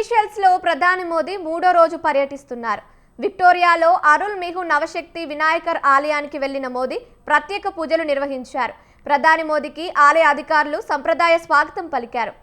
Seychelles లో ప్రధాని మోదీ మూడో రోజు పర్యటిస్తున్నారు. విక్టోరియాలో అరుల్ మిహు నవశక్తి వినాయకర్ ఆలయానికి వెళ్లిన మోదీ ప్రత్యేక పూజలు నిర్వహించారు. ప్రధాని మోదీకి ఆలయ అధికారులు సంప్రదాయ స్వాగతం పలికారు.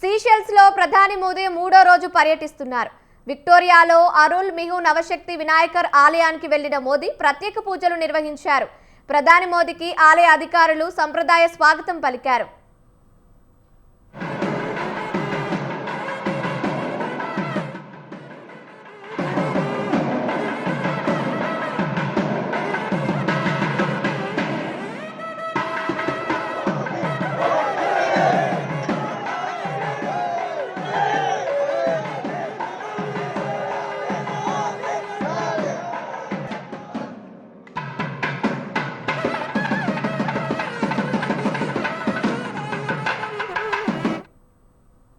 సీషెల్స్ లో ప్రధాని మోదీ మూడో రోజు పర్యటిస్తున్నారు. విక్టోరియాలో అరుల్ మిహు నవశక్తి వినాయకర్ ఆలయానికి వెళ్లిన మోదీ ప్రత్యేక పూజలు నిర్వహించారు. ప్రధాని మోదీకి ఆలయ అధికారులు సంప్రదాయ స్వాగతం పలికారు.